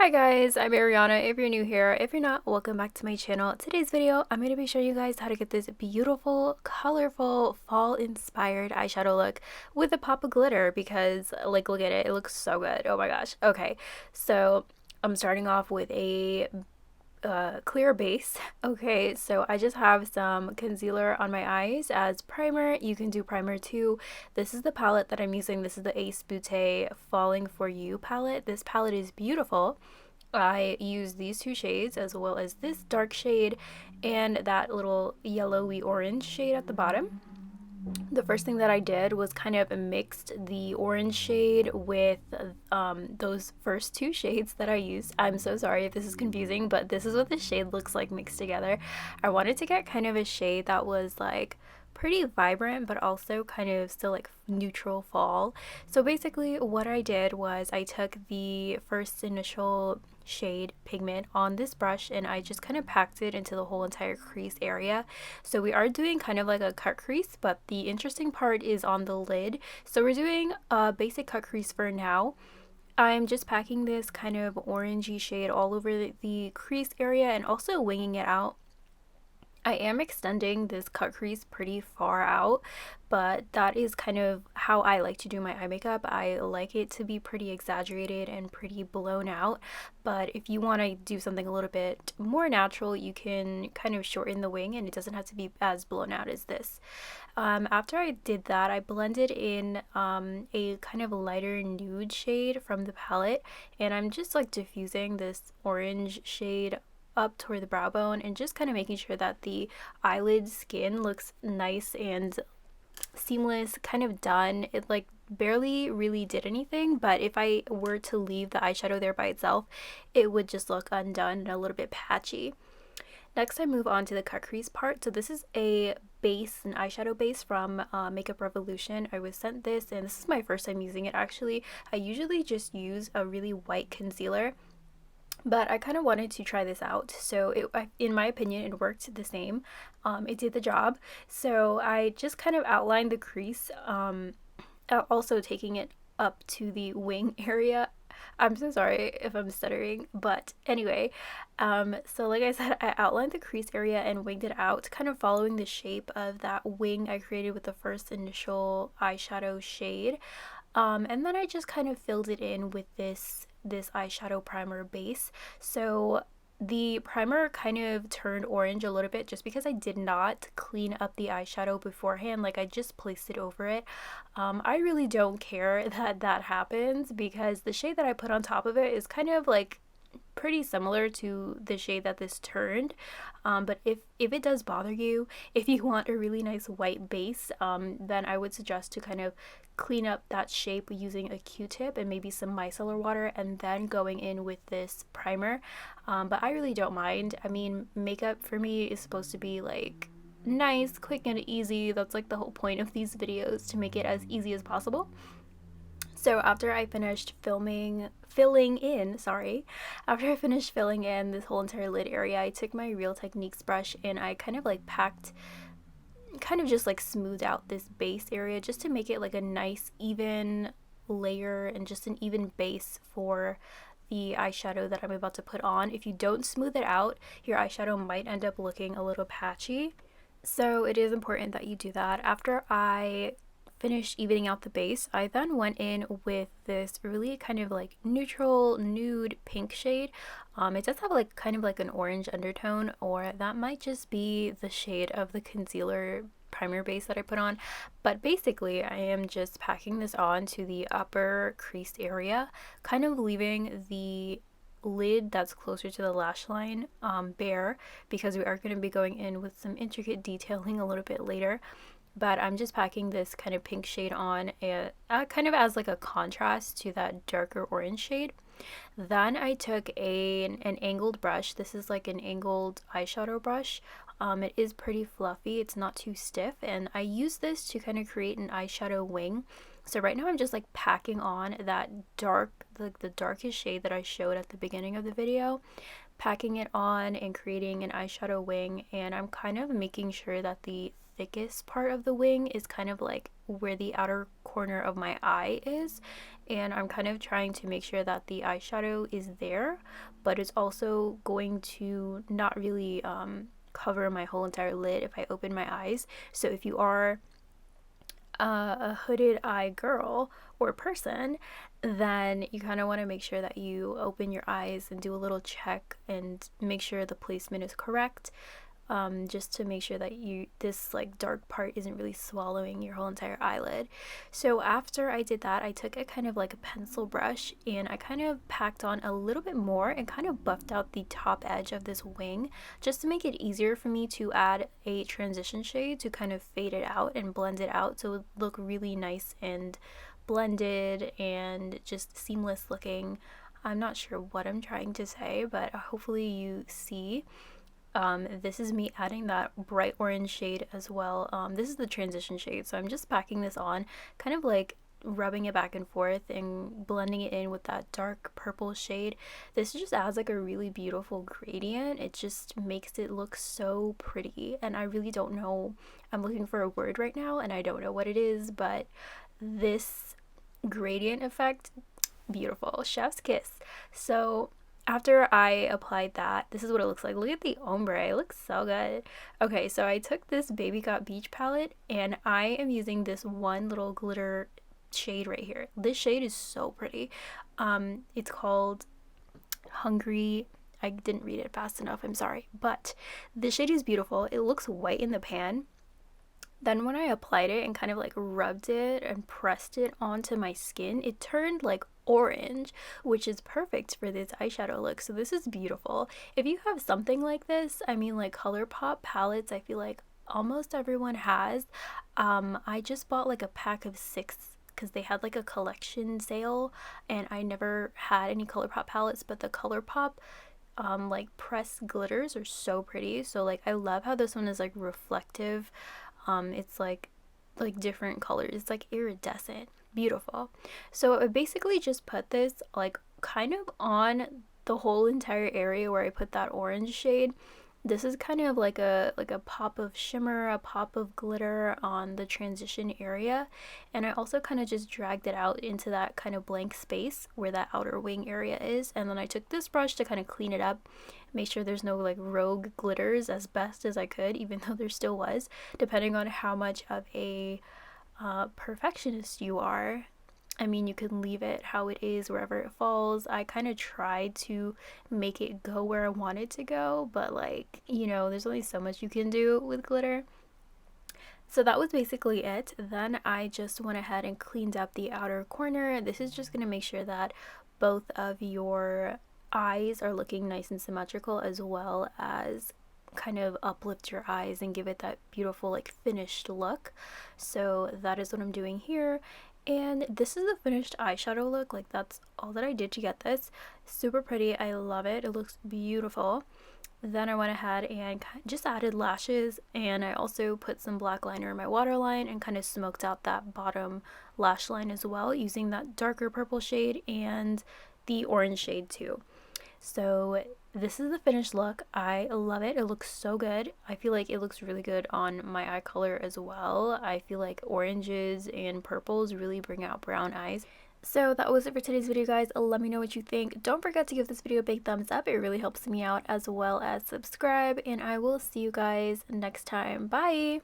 Hi guys, I'm Ariana. If you're new here, if you're not, welcome back to my channel. Today's video, I'm going to be showing you guys how to get this beautiful, colorful, fall-inspired eyeshadow look with a pop of glitter because, like, look at it. It looks so good. Oh my gosh. Okay, so I'm starting off with a clear base. Okay, so I just have some concealer on my eyes as primer. You can do primer too. This is the palette that I'm using. This is the Beaute Falling For You palette. This palette is beautiful. I use these two shades as well as this dark shade and that little yellowy orange shade at the bottom. The first thing that I did was kind of mixed the orange shade with those first two shades that I used. I'm so sorry if this is confusing, but this is what the shade looks like mixed together. I wanted to get kind of a shade that was like pretty vibrant but also kind of still like neutral fall. So basically what I did was I took the first initial shade pigment on this brush and I just kind of packed it into the whole entire crease area. So we are doing kind of like a cut crease, but the interesting part is on the lid. So we're doing a basic cut crease for now. I'm just packing this kind of orangey shade all over the crease area and also winging it out. I am extending this cut crease pretty far out, but that is kind of how I like to do my eye makeup. I like it to be pretty exaggerated and pretty blown out, but if you want to do something a little bit more natural, you can kind of shorten the wing and it doesn't have to be as blown out as this. After I did that, I blended in a kind of lighter nude shade from the palette, and I'm just like diffusing this orange shade up toward the brow bone and just kind of making sure that the eyelid skin looks nice and seamless, kind of done. It like barely really did anything, but if I were to leave the eyeshadow there by itself, it would just look undone and a little bit patchy. Next, I move on to the cut crease part. So this is a base, an eyeshadow base from Makeup Revolution. I was sent this and this is my first time using it actually. I usually just use a really white concealer, but I kind of wanted to try this out. So in my opinion, it worked the same. It did the job. So I just kind of outlined the crease, also taking it up to the wing area. I'm so sorry if I'm stuttering, but anyway, so like I said, I outlined the crease area and winged it out, kind of following the shape of that wing I created with the first initial eyeshadow shade. And then I just kind of filled it in with this eyeshadow primer base. So the primer kind of turned orange a little bit just because I did not clean up the eyeshadow beforehand. Like I just placed it over it. I really don't care that that happens because the shade that I put on top of it is kind of like pretty similar to the shade that this turned, but if it does bother you, if you want a really nice white base, then I would suggest to kind of clean up that shape using a Q-tip and maybe some micellar water and then going in with this primer. But I really don't mind. I mean, makeup for me is supposed to be like nice, quick, and easy. That's like the whole point of these videos, to make it as easy as possible. So after I finished filling in this whole entire lid area, I took my Real Techniques brush and I kind of like packed, kind of just like smoothed out this base area just to make it like a nice even layer and just an even base for the eyeshadow that I'm about to put on. If you don't smooth it out, your eyeshadow might end up looking a little patchy. So it is important that you do that. After I finished evening out the base, I then went in with this really kind of like neutral nude pink shade. It does have like kind of like an orange undertone, or that might just be the shade of the concealer primer base that I put on. But basically I am just packing this on to the upper crease area, kind of leaving the lid that's closer to the lash line bare, because we are going to be going in with some intricate detailing a little bit later. But I'm just packing this kind of pink shade on, and kind of as like a contrast to that darker orange shade. Then I took an angled brush. This is like an angled eyeshadow brush. It is pretty fluffy, it's not too stiff, and I use this to kind of create an eyeshadow wing. So right now I'm just like packing on that dark, like the darkest shade that I showed at the beginning of the video, packing it on and creating an eyeshadow wing, and I'm kind of making sure that the thickest part of the wing is kind of like where the outer corner of my eye is, and I'm kind of trying to make sure that the eyeshadow is there, but it's also going to not really cover my whole entire lid if I open my eyes. So if you are a hooded eye girl or person, then you kind of want to make sure that you open your eyes and do a little check and make sure the placement is correct, just to make sure that this like dark part isn't really swallowing your whole entire eyelid. So after I did that, I took a kind of like a pencil brush and I kind of packed on a little bit more and kind of buffed out the top edge of this wing just to make it easier for me to add a transition shade to kind of fade it out and blend it out so it would look really nice and blended and just seamless looking. I'm not sure what I'm trying to say, but hopefully you see. This is me adding that bright orange shade as well. This is the transition shade, so I'm just packing this on, kind of like rubbing it back and forth and blending it in with that dark purple shade. This just adds like a really beautiful gradient. It just makes it look so pretty, and I really don't know, I'm looking for a word right now and I don't know what it is, but this gradient effect, beautiful, chef's kiss. So after I applied that, this is what it looks like. Look at the ombre, it looks so good. Okay, so I took this Baby Got Beach palette and I am using this one little glitter shade right here. This shade is so pretty. It's called Hungry. I didn't read it fast enough, I'm sorry, but this shade is beautiful. It looks white in the pan. Then when I applied it and kind of like rubbed it and pressed it onto my skin, it turned like orange, which is perfect for this eyeshadow look. So this is beautiful. If you have something like this, I mean like ColourPop palettes, I feel like almost everyone has. I just bought like a pack of 6 because they had like a collection sale and I never had any ColourPop palettes, but the ColourPop like pressed glitters are so pretty. So like I love how this one is like reflective. It's like different colors. It's like iridescent. Beautiful. So I basically just put this like kind of on the whole entire area where I put that orange shade. This is kind of like a pop of shimmer, a pop of glitter on the transition area, and I also kind of just dragged it out into that kind of blank space where that outer wing area is, and then I took this brush to kind of clean it up, make sure there's no like rogue glitters as best as I could, even though there still was, depending on how much of a perfectionist you are. I mean, you can leave it how it is wherever it falls. I kind of tried to make it go where I want it to go, but like, you know, there's only so much you can do with glitter. So that was basically it. Then I just went ahead and cleaned up the outer corner. This is just going to make sure that both of your eyes are looking nice and symmetrical, as well as kind of uplift your eyes and give it that beautiful like finished look. So that is what I'm doing here. And this is the finished eyeshadow look. Like that's all that I did to get this. Super pretty. I love it. It looks beautiful. Then I went ahead and just added lashes, and I also put some black liner in my waterline and kind of smoked out that bottom lash line as well using that darker purple shade and the orange shade too. So this is the finished look. I love it. It looks so good. I feel like it looks really good on my eye color as well. I feel like oranges and purples really bring out brown eyes. So that was it for today's video, guys. Let me know what you think. Don't forget to give this video a big thumbs up. It really helps me out, as well as subscribe, and I will see you guys next time. Bye!